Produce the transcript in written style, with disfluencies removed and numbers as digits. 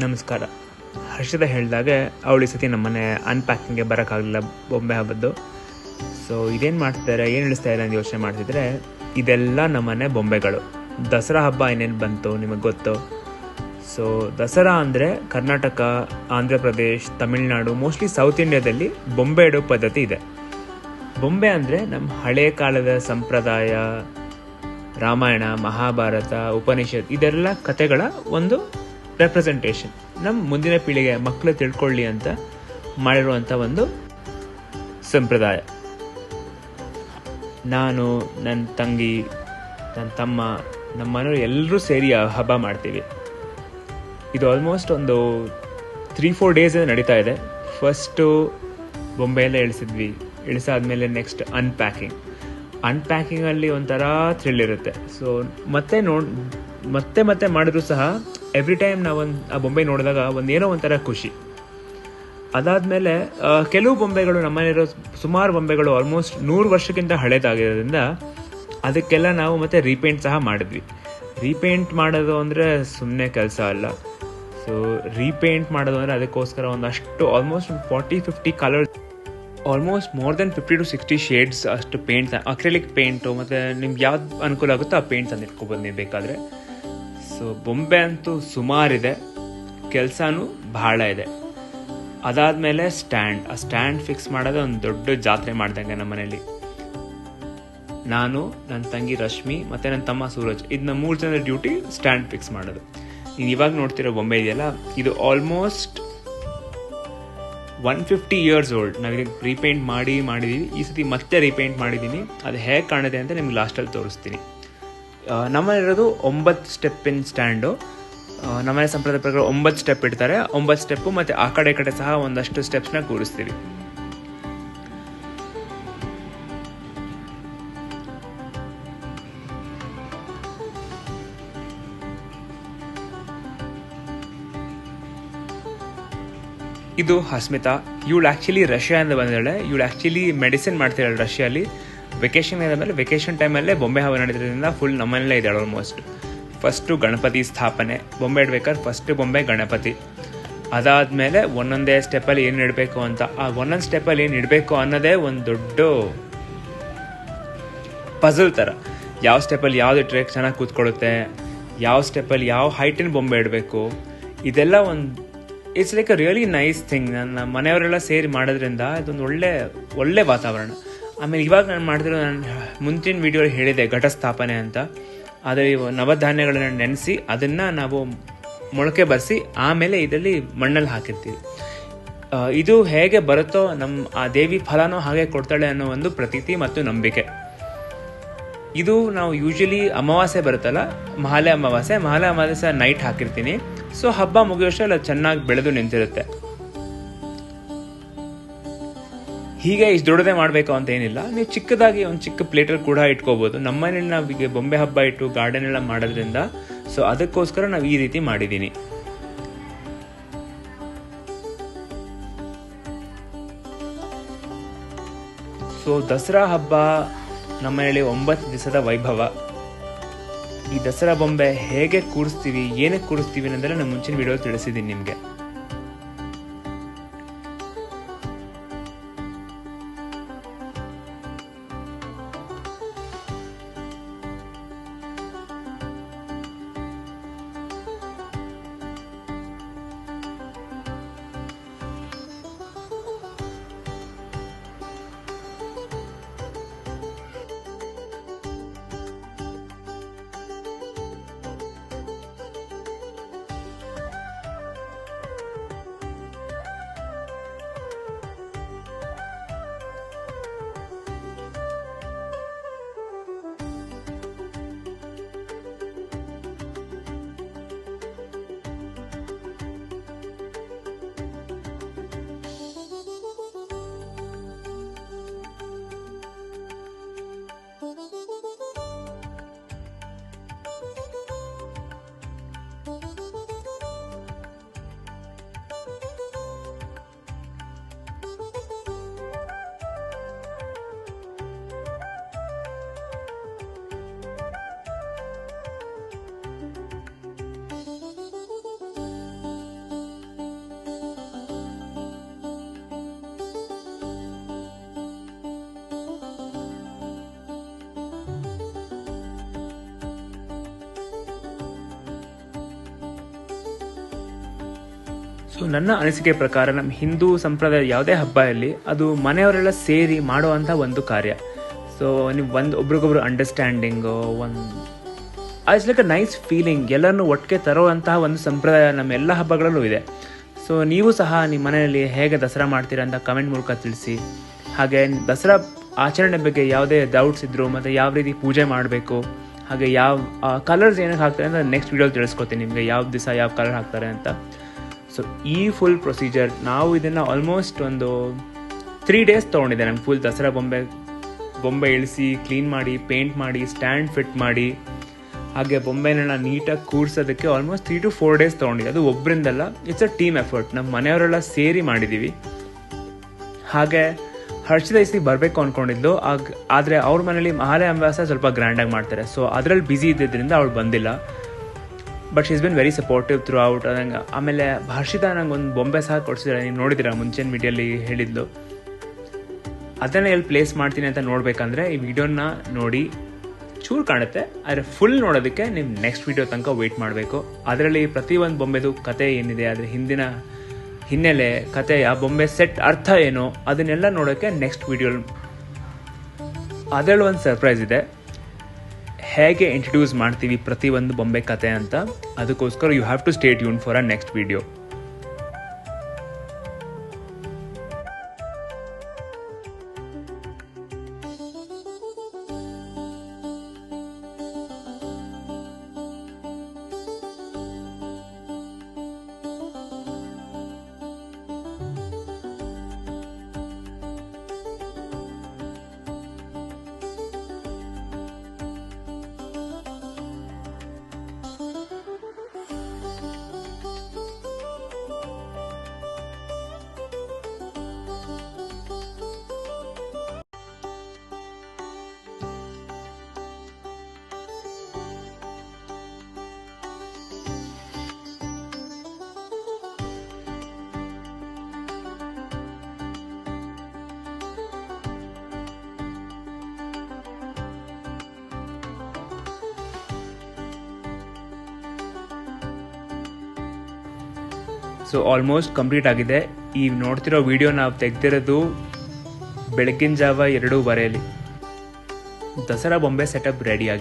ನಮಸ್ಕಾರ. ಹರ್ಷದ ಹೇಳಿದಾಗೆ ಅವಳು ಈ ಸತಿ ನಮ್ಮನೆ ಅನ್ಪ್ಯಾಕಿಂಗ್ಗೆ ಬರೋಕ್ಕಾಗಲಿಲ್ಲ ಬೊಂಬೆ ಹಬ್ಬದ್ದು. ಸೊ ಇದೇನು ಮಾಡ್ತಿದ್ದಾರೆ, ಏನು ಇಳಿಸ್ತಾ ಅಂತ ಯೋಚನೆ ಮಾಡ್ತಿದ್ರೆ, ಇದೆಲ್ಲ ನಮ್ಮನೆ ಬೊಂಬೆಗಳು. ದಸರಾ ಹಬ್ಬ ಇನ್ನೇನು ಬಂತು ನಿಮಗೆ ಗೊತ್ತು. ಸೊ ದಸರಾ ಅಂದರೆ ಕರ್ನಾಟಕ, ಆಂಧ್ರ ಪ್ರದೇಶ್, ತಮಿಳುನಾಡು, ಮೋಸ್ಟ್ಲಿ ಸೌತ್ ಇಂಡಿಯಾದಲ್ಲಿ ಬೊಂಬೆ ಇಡೋ ಪದ್ಧತಿ ಇದೆ. ಬೊಂಬೆ ಅಂದರೆ ನಮ್ಮ ಹಳೆ ಕಾಲದ ಸಂಪ್ರದಾಯ, ರಾಮಾಯಣ, ಮಹಾಭಾರತ, ಉಪನಿಷತ್ ಇದೆಲ್ಲ ಕಥೆಗಳ ಒಂದು ರೆಪ್ರೆಸೆಂಟೇಷನ್. ನಮ್ಮ ಮುಂದಿನ ಪೀಳಿಗೆ ಮಕ್ಕಳು ತಿಳ್ಕೊಳ್ಳಿ ಅಂತ ಮಾಡಿರುವಂಥ ಒಂದು ಸಂಪ್ರದಾಯ. ನಾನು, ನನ್ನ ತಂಗಿ, ನನ್ನ ತಮ್ಮ, ನಮ್ಮ ಮನೆಯವರು ಎಲ್ಲರೂ ಸೇರಿ ಹಬ್ಬ ಮಾಡ್ತೀವಿ. ಇದು ಆಲ್ಮೋಸ್ಟ್ ಒಂದು 3-4 ಡೇಸ್ ನಡೀತಾ ಇದೆ. ಫಸ್ಟು ಬೊಂಬೆ ಎಲ್ಲ ಇಳಿಸಿದ್ವಿ. ಇಳಿಸಾದ್ಮೇಲೆ ನೆಕ್ಸ್ಟ್ ಅನ್ಪ್ಯಾಕಿಂಗಲ್ಲಿ ಒಂಥರ ಥ್ರಿಲ್ ಇರುತ್ತೆ. ಸೊ ಮತ್ತೆ ಮಾಡಿದ್ರು ಸಹ ಎವ್ರಿ ಟೈಮ್ ನಾವು ಆ ಬೊಂಬೆ ನೋಡಿದಾಗ ಏನೋ ಒಂಥರ ಖುಷಿ. ಅದಾದಮೇಲೆ ಕೆಲವು ಬೊಂಬೆಗಳು, ನಮ್ಮಲ್ಲಿರೋ ಸುಮಾರು ಬೊಂಬೆಗಳು ಆಲ್ಮೋಸ್ಟ್ 100 ವರ್ಷಕ್ಕಿಂತ ಹಳೇದಾಗಿರೋದ್ರಿಂದ ಅದಕ್ಕೆಲ್ಲ ನಾವು ಮತ್ತೆ ರೀಪೇಂಟ್ ಸಹ ಮಾಡಿದ್ವಿ. ರೀಪೇಂಟ್ ಮಾಡೋದು ಅಂದರೆ ಸುಮ್ಮನೆ ಕೆಲಸ ಅಲ್ಲ. ಸೊ ರೀಪೇಂಟ್ ಮಾಡೋದು ಅಂದರೆ ಅದಕ್ಕೋಸ್ಕರ ಒಂದಷ್ಟು almost 40-50 colours, almost more than 50 to 60 shades ಅಷ್ಟು ಪೇಂಟ್ಸ್, ಅಕ್ರಿಲಿಕ್ ಪೇಂಟು, ಮತ್ತು ನಿಮ್ಗೆ ಯಾವ್ದು ಅನುಕೂಲ ಆಗುತ್ತೋ ಆ ಪೇಂಟ್ಸ್ ಅಂತ ಇಟ್ಕೊಬೋದು ನೀವು ಬೇಕಾದರೆ. ಸೊ ಬೊಂಬೆ ಅಂತೂ ಸುಮಾರಿದೆ, ಕೆಲಸನೂ ಬಹಳ ಇದೆ. ಅದಾದಮೇಲೆ ಆ ಸ್ಟ್ಯಾಂಡ್ ಫಿಕ್ಸ್ ಮಾಡೋದು ಒಂದು ದೊಡ್ಡ ಜಾತ್ರೆ ಮಾಡ್ದಂಗೆ ನಮ್ಮ ಮನೇಲಿ. ನಾನು, ನನ್ನ ತಂಗಿ ರಶ್ಮಿ ಮತ್ತು ನನ್ನ ತಮ್ಮ ಸೂರಜ್, ಇದನ್ನ 3 ಜನದ ಡ್ಯೂಟಿ ಸ್ಟ್ಯಾಂಡ್ ಫಿಕ್ಸ್ ಮಾಡೋದು. ನೀವು ಇವಾಗ ನೋಡ್ತಿರೋ ಬೊಂಬೆ ಇದೆಯಲ್ಲ, ಇದು ಆಲ್ಮೋಸ್ಟ್ 150 years ಓಲ್ಡ್. ನಾವಿದಕ್ಕೆ ರೀಪೇಂಟ್ ಮಾಡಿದ್ದೀವಿ. ಈ ಸತಿ ಮತ್ತೆ ರೀಪೇಂಟ್ ಮಾಡಿದ್ದೀನಿ. ಅದು ಹೇಗೆ ಕಾಣಿದೆ ಅಂತ ನಿಮ್ಗೆ ಲಾಸ್ಟಲ್ಲಿ ತೋರಿಸ್ತೀನಿ. ನಮ್ಮಲ್ಲಿರೋದು 9 ಸ್ಟೆಪ್ಪಿನ ಸ್ಟ್ಯಾಂಡು. ನಮ್ಮನೆ ಸಂಪ್ರದಾಯ ಪ್ರಕಾರ 9 ಸ್ಟೆಪ್ ಇಡ್ತಾರೆ. 9 ಸ್ಟೆಪ್ಪು ಮತ್ತು ಆ ಕಡೆ ಸಹ ಒಂದಷ್ಟು ಸ್ಟೆಪ್ಸ್ನ ಕೂರಿಸ್ತೀವಿ. ಇದು ಹಸ್ಮಿತಾ. ಇವಳು ಆ್ಯಕ್ಚುಲಿ ರಷ್ಯಾದಿಂದ ಬಂದಿದ್ದಾಳೆ. ಇವಳು ಆ್ಯಕ್ಚುಲಿ ಮೆಡಿಸಿನ್ ಮಾಡ್ತಿದ್ದಾಳೆ ರಷ್ಯಲ್ಲಿ. ವೆಕೇಷನ್ ಆದಮೇಲೆ ವೆಕೇಷನ್ ಟೈಮಲ್ಲೇ ಬೊಂಬೆ ಹಬ್ಬ ನಡೆದ್ರಿಂದ ಫುಲ್ ನಮ್ಮನೇಲೇ ಇದ್ದಾಳೆ ಆಲ್ಮೋಸ್ಟ್. ಫಸ್ಟು ಗಣಪತಿ ಸ್ಥಾಪನೆ, ಬೊಂಬೆ ಇಡ್ಬೇಕಾದ್ರೆ ಫಸ್ಟು ಬೊಂಬೆ ಗಣಪತಿ. ಅದಾದಮೇಲೆ ಒಂದೊಂದೇ ಸ್ಟೆಪ್ಪಲ್ಲಿ ಏನು ಇಡಬೇಕು ಅಂತ, ಆ ಒಂದೊಂದು ಸ್ಟೆಪ್ಪಲ್ಲಿ ಏನು ಇಡಬೇಕು ಅನ್ನೋದೇ ಒಂದು ದೊಡ್ಡ ಪಝಲ್ ಥರ. ಯಾವ ಸ್ಟೆಪ್ಪಲ್ಲಿ ಯಾವ್ದು ಇಟ್ಟರೆ ಚೆನ್ನಾಗಿ ಕೂತ್ಕೊಳ್ಳುತ್ತೆ, ಯಾವ ಸ್ಟೆಪ್ಪಲ್ಲಿ ಯಾವ ಹೈಟಿನ ಬೊಂಬೆ ಇಡಬೇಕು, ಇದೆಲ್ಲ it's like a really nice thing. ನನ್ನ ಮನೆಯವರೆಲ್ಲ ಸೇರಿ ಮಾಡೋದ್ರಿಂದ ಇದೊಂದು ಒಳ್ಳೆ ವಾತಾವರಣ. ಆಮೇಲೆ ಇವಾಗ ನಾನು ಮಾಡಿದ್ರು, ನಾನು ಮುಂಚಿನ ವೀಡಿಯೋ ಹೇಳಿದೆ ಘಟಸ್ಥಾಪನೆ ಅಂತ. ಆದರೆ ನವಧಾನ್ಯಗಳನ್ನ ನೆನೆಸಿ ಅದನ್ನು ನಾವು ಮೊಳಕೆ ಬರೆಸಿ ಆಮೇಲೆ ಇದರಲ್ಲಿ ಮಣ್ಣಲ್ಲಿ ಹಾಕಿರ್ತೀವಿ. ಇದು ಹೇಗೆ ಬರುತ್ತೋ ಆ ದೇವಿ ಫಲನೂ ಹಾಗೆ ಕೊಡ್ತಾಳೆ ಅನ್ನೋ ಒಂದು ಪ್ರತೀತಿ ಮತ್ತು ನಂಬಿಕೆ. ಇದು ನಾವು ಯೂಶಲಿ ಅಮಾವಾಸ್ಯೆ ಬರುತ್ತಲ್ಲ, ಮಹಾಲಯ ಅಮಾವಾಸ್ಯೆ ನೈಟ್ ಹಾಕಿರ್ತೀನಿ. ಸೊ ಹಬ್ಬ ಮುಗಿಯೋಷ್ಟಲ್ಲ ಚೆನ್ನಾಗಿ ಬೆಳೆದು ನಿಂತಿರುತ್ತೆ. ಹೀಗೆ ಇಷ್ಟು ದೊಡ್ಡದೇ ಮಾಡಬೇಕು ಅಂತ ಏನಿಲ್ಲ. ನೀವು ಚಿಕ್ಕದಾಗಿ ಒಂದು ಚಿಕ್ಕ ಪ್ಲೇಟಲ್ಲಿ ಕೂಡ ಇಟ್ಕೋಬೋದು. ನಮ್ಮನೇಲಿ ನಾವೀಗ ಬೊಂಬೆ ಹಬ್ಬ ಇಟ್ಟು ಗಾರ್ಡನ್ ಎಲ್ಲ ಮಾಡೋದ್ರಿಂದ ಸೊ ಅದಕ್ಕೋಸ್ಕರ ನಾವು ಈ ರೀತಿ ಮಾಡಿದ್ದೀನಿ. ಸೊ ದಸರಾ ಹಬ್ಬ ನಮ್ಮನೇಲಿ 9 ದಿವಸದ ವೈಭವ. ಈ ದಸರಾ ಬೊಂಬೆ ಹೇಗೆ ಕೂರಿಸ್ತೀವಿ, ಏನಕ್ಕೆ ಕೂರಿಸ್ತೀವಿ ಅನ್ನೋದೆಲ್ಲ ನಾನು ಮುಂಚಿನ ವಿಡಿಯೋ ತಿಳಿಸಿದ್ದೀನಿ ನಿಮಗೆ. ಸೊ ನನ್ನ ಅನಿಸಿಕೆ ಪ್ರಕಾರ ನಮ್ಮ ಹಿಂದೂ ಸಂಪ್ರದಾಯ ಯಾವುದೇ ಹಬ್ಬ ಇರಲಿ ಅದು ಮನೆಯವರೆಲ್ಲ ಸೇರಿ ಮಾಡುವಂಥ ಒಂದು ಕಾರ್ಯ. ಸೊ ನೀವು ಒಬ್ರಿಗೊಬ್ರು understanding, it's like a nice feeling, ಎಲ್ಲರನ್ನೂ ಒಟ್ಟಿಗೆ ತರುವಂತಹ ಒಂದು ಸಂಪ್ರದಾಯ ನಮ್ಮ ಎಲ್ಲ ಹಬ್ಬಗಳಲ್ಲೂ ಇದೆ. ಸೊ ನೀವು ಸಹ ನಿಮ್ಮ ಮನೆಯಲ್ಲಿ ಹೇಗೆ ದಸರಾ ಮಾಡ್ತೀರಾ ಅಂತ ಕಮೆಂಟ್ ಮೂಲಕ ತಿಳಿಸಿ. ಹಾಗೆ ದಸರಾ ಆಚರಣೆ ಬಗ್ಗೆ ಯಾವುದೇ ಡೌಟ್ಸ್ ಇದ್ದರು ಮತ್ತು ಯಾವ ರೀತಿ ಪೂಜೆ ಮಾಡಬೇಕು, ಹಾಗೆ ಯಾವ ಕಲರ್ಸ್ ಏನಕ್ಕೆ ಹಾಕ್ತಾರೆ ಅಂತ ನೆಕ್ಸ್ಟ್ ವೀಡಿಯೋಲಿ ತಿಳಿಸ್ಕೊತೀನಿ ನಿಮಗೆ, ಯಾವ ದಿವಸ ಯಾವ ಕಲರ್ ಹಾಕ್ತಾರೆ ಅಂತ. ಸೊ ಈ ಫುಲ್ ಪ್ರೊಸೀಜರ್ ನಾವು ಇದನ್ನು ಆಲ್ಮೋಸ್ಟ್ ಒಂದು 3 days ತೊಗೊಂಡಿದ್ದೆ. ನಾನು ಫುಲ್ ದಸರಾ ಬೊಂಬೆ ಇಳಿಸಿ ಕ್ಲೀನ್ ಮಾಡಿ ಪೇಂಟ್ ಮಾಡಿ ಸ್ಟ್ಯಾಂಡ್ ಫಿಟ್ ಮಾಡಿ ಹಾಗೆ ಬೊಂಬೆನ ನೀಟಾಗಿ ಕೂರಿಸೋದಕ್ಕೆ ಆಲ್ಮೋಸ್ಟ್ 3 to 4 days ತೊಗೊಂಡಿದ್ದೆ. ಅದು ಒಬ್ಬರಿಂದಲ್ಲ, ಇಟ್ಸ್ ಅ ಟೀಮ್ ಎಫರ್ಟ್. ನಮ್ಮ ಮನೆಯವರೆಲ್ಲ ಸೇರಿ ಮಾಡಿದ್ದೀವಿ. ಹಾಗೆ ಹರ್ಷಿತಾ ಇಸ್ಲಿ ಬರಬೇಕು ಅಂದ್ಕೊಂಡಿದ್ಲು, ಆದರೆ ಅವ್ರ ಮನೇಲಿ ಮಹಾಲಯ ಅಮಾವಾಸ್ಯೆ ಸ್ವಲ್ಪ ಗ್ರ್ಯಾಂಡಾಗಿ ಮಾಡ್ತಾರೆ. ಸೊ ಅದರಲ್ಲಿ ಬ್ಯುಸಿ ಇದ್ದಿದ್ದರಿಂದ ಅವಳು ಬಂದಿಲ್ಲ. But she is been very supportive through out. ಅದಂಗೆ ಆಮೇಲೆ ಹರ್ಷಿತಾ ನಂಗೆ ಒಂದು ಬೊಂಬೆ ಸಹ ಕೊಡಿಸಿದ್ರೆ, ನೀವು ನೋಡಿದ್ದೀರಾ ಮುಂಚಿನ ವಿಡಿಯೋಲಿ ಹೇಳಿದ್ಲು. ಅದನ್ನು ಎಲ್ಲಿ ಪ್ಲೇಸ್ ಮಾಡ್ತೀನಿ ಅಂತ ನೋಡಬೇಕಂದ್ರೆ ಈ ವಿಡಿಯೋನ ನೋಡಿ, ಚೂರು ಕಾಣುತ್ತೆ, ಆದರೆ ಫುಲ್ ನೋಡೋದಕ್ಕೆ ನೀವು ನೆಕ್ಸ್ಟ್ ವಿಡಿಯೋ ತನಕ ವೆಯ್ಟ್ ಮಾಡಬೇಕು. ಅದರಲ್ಲಿ ಪ್ರತಿಯೊಂದು ಬೊಂಬೆದು ಕತೆ ಏನಿದೆ, ಅದರ ಹಿಂದಿನ ಹಿನ್ನೆಲೆ ಕತೆ, ಆ ಬೊಂಬೆ ಸೆಟ್ ಅರ್ಥ ಏನು, ಅದನ್ನೆಲ್ಲ ನೋಡೋಕ್ಕೆ ನೆಕ್ಸ್ಟ್ ವಿಡಿಯೋಲಿ. ಅದರಲ್ಲಿ ಒಂದು ಸರ್ಪ್ರೈಸ್ ಇದೆ, ಹೇಗೆ ಇಂಟ್ರಡ್ಯೂಸ್ ಮಾಡ್ತೀವಿ ಪ್ರತಿಯೊಂದು ಬೊಂಬೆ ಕತೆ ಅಂತ. ಅದಕ್ಕೋಸ್ಕರ you have to stay tune for a next video. So almost complete ಆಗಿದೆ. ಈ ನೋಡ್ತಿರೋ ವಿಡಿಯೋ ನಾವು ತೆಗೆದಿರೋದು ಬೆಳಗಿನ ಜಾವ 2:15. ದಸರಾ ಬೊಂಬೆ ಸೆಟಪ್ ರೆಡಿ ಆಗಿದೆ.